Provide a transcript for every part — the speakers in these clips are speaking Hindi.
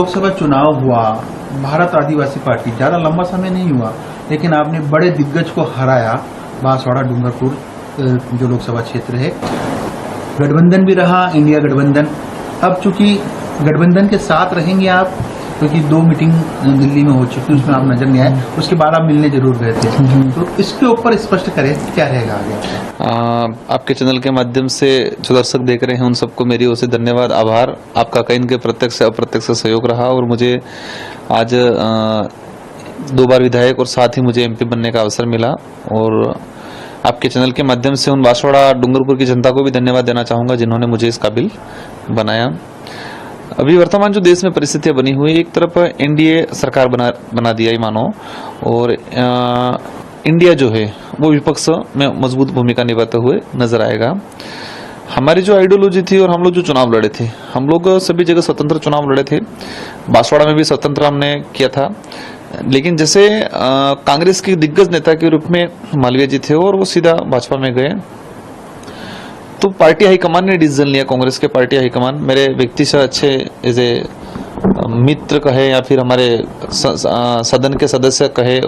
लोकसभा चुनाव हुआ, भारत आदिवासी पार्टी ज्यादा लंबा समय नहीं हुआ, लेकिन आपने बड़े दिग्गज को हराया। बांसवाड़ा डूंगरपुर जो लोकसभा क्षेत्र है, गठबंधन भी रहा इंडिया गठबंधन। अब चूंकि गठबंधन के साथ रहेंगे आप, क्योंकि 2 मीटिंग दिल्ली में हो चुकी, उसमें आप नजर नहीं आए, उसके बाद आप मिलने जरूर गए थे, तो इसके ऊपर स्पष्ट करें क्या रहेगा आगे। आपके चैनल के माध्यम से जो दर्शक देख रहे हैं उन सबको मेरी ओर से धन्यवाद, आभार। आपका कई इनके प्रत्यक्ष से अप्रत्यक्ष सहयोग रहा और मुझे आज 2 बार विधायक और साथ ही मुझे एमपी बनने का अवसर मिला। और आपके चैनल के माध्यम से उन बांसवाड़ा डूंगरपुर की जनता को भी धन्यवाद देना चाहूँगा जिन्होंने मुझे इस काबिल बनाया। अभी वर्तमान जो देश में परिस्थितियां बनी हुई, एक तरफ एनडीए सरकार बना दिया ही मानो, और इंडिया जो है वो विपक्ष में मजबूत भूमिका निभाते हुए नजर आएगा। हमारी जो आइडियोलॉजी थी और हम लोग जो चुनाव लड़े थे, हम लोग सभी जगह स्वतंत्र चुनाव लड़े थे, बांसवाड़ा में भी स्वतंत्र हमने किया था। लेकिन जैसे कांग्रेस के दिग्गज नेता के रूप में मालवीय जी थे और वो सीधा भाजपा में गए, तो पार्टी हाईकमान ने डिसीजन लिया, कांग्रेस के पार्टी हाईकमान मेरे व्यक्ति से अच्छे एज ए मित्र कहे या फिर हमारे सदन के सदस्य कहे,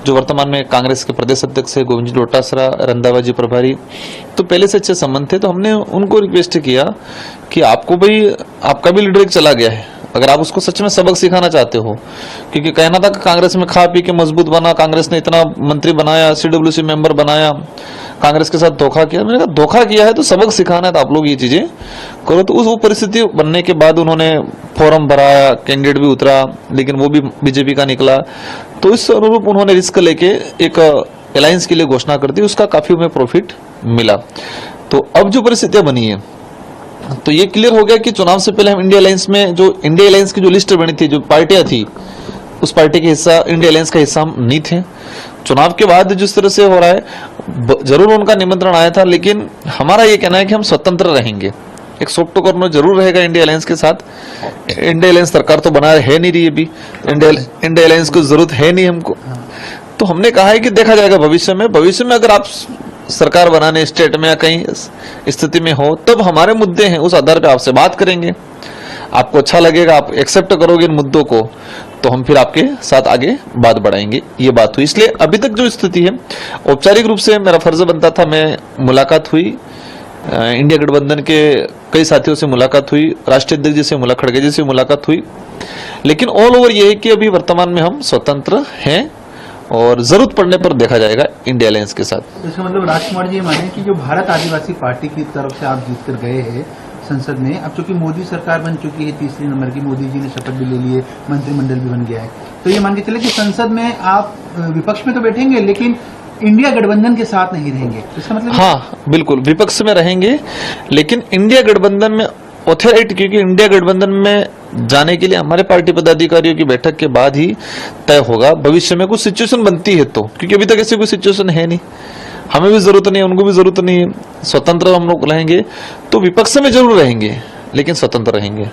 जो वर्तमान में कांग्रेस के प्रदेश अध्यक्ष है गोविंद जी डोटासरा, रंधावा जी प्रभारी, तो पहले से अच्छे संबंध थे। तो हमने उनको रिक्वेस्ट किया कि आपको भाई, आपका भी लीडर एक चला गया है, अगर आप उसको सच में सबक सिखाना चाहते हो, क्योंकि कहना था कि कांग्रेस में खा पी के मजबूत बना, कांग्रेस ने इतना मंत्री बनाया, सीडब्ल्यूसी मेंबर बनाया, कांग्रेस के साथ धोखा किया। मैंने कहा धोखा किया है तो सबक सिखाना है तो आप लोग ये चीजें करो। तो उस वो परिस्थिति बनने के बाद उन्होंने फॉर्म भराया, कैंडिडेट भी उतरा, लेकिन वो भी बीजेपी का निकला। तो इस अनुरूप उन्होंने रिस्क लेके एक अलायंस के लिए घोषणा कर दी, उसका काफी उन्हें प्रॉफिट मिला। तो अब जो परिस्थितियां बनी है, तो ये क्लियर हो गया कि चुनाव से पहले हम इंडिया अलायंस में, जो इंडिया अलायंस की जो लिस्ट बनी थी, जो पार्टियां थी, उस पार्टी के हिस्सा, इंडिया अलायंस का हिस्सा हम नहीं थे। चुनाव के बाद जिस तरह से हो रहा है, जरूर उनका निमंत्रण आया था, लेकिन हमारा ये कहना है कि हम स्वतंत्र रहेंगे। एक सॉफ्ट कॉर्नर जरूर रहेगा इंडिया अलायंस के साथ। इंडिया अलायंस सरकार तो बना है नहीं रही, अभी इंडिया अलायंस को जरूरत है नहीं हमको। तो हमने कहा है कि देखा जाएगा भविष्य में अगर आप सरकार बनाने स्टेट में या कहीं स्थिति में हो, तब हमारे मुद्दे हैं, उस आधार पर आपसे बात करेंगे। आपको अच्छा लगेगा, आप एक्सेप्ट करोगे इन मुद्दों को, तो हम फिर आपके साथ आगे बात बढ़ाएंगे। ये बात हुई। इसलिए अभी तक जो स्थिति है, औपचारिक रूप से मेरा फर्ज बनता था, मैं मुलाकात हुई, इंडिया गठबंधन के कई साथियों से मुलाकात हुई, राष्ट्रीय अध्यक्ष जी से, खड़गे जी से मुलाकात हुई, लेकिन ऑल ओवर ये है कि अभी वर्तमान में हम स्वतंत्र हैं और जरूरत पड़ने पर देखा जाएगा इंडिया अलायंस के साथ। इसका मतलब राजकुमार जी माने कि जो भारत आदिवासी पार्टी की तरफ से आप जीत कर गए हैं संसद में, अब चूंकि मोदी सरकार बन चुकी है, 3रे नंबर की, मोदी जी ने शपथ भी ले लिए, मंत्रिमंडल भी बन गया है, तो ये मान के चले कि संसद में आप विपक्ष में तो बैठेंगे लेकिन इंडिया गठबंधन के साथ नहीं रहेंगे। इसका मतलब हाँ, बिल्कुल विपक्ष में रहेंगे, लेकिन इंडिया गठबंधन में ऑथोराइटी, क्योंकि इंडिया गठबंधन में जाने के लिए हमारे पार्टी पदाधिकारियों की बैठक के बाद ही तय होगा। भविष्य में कुछ सिचुएशन बनती है तो, क्योंकि अभी तक ऐसी कोई सिचुएशन है नहीं, हमें भी जरूरत नहीं है, उनको भी जरूरत नहीं है, स्वतंत्र हम लोग रहेंगे। तो विपक्ष में जरूर रहेंगे लेकिन स्वतंत्र रहेंगे।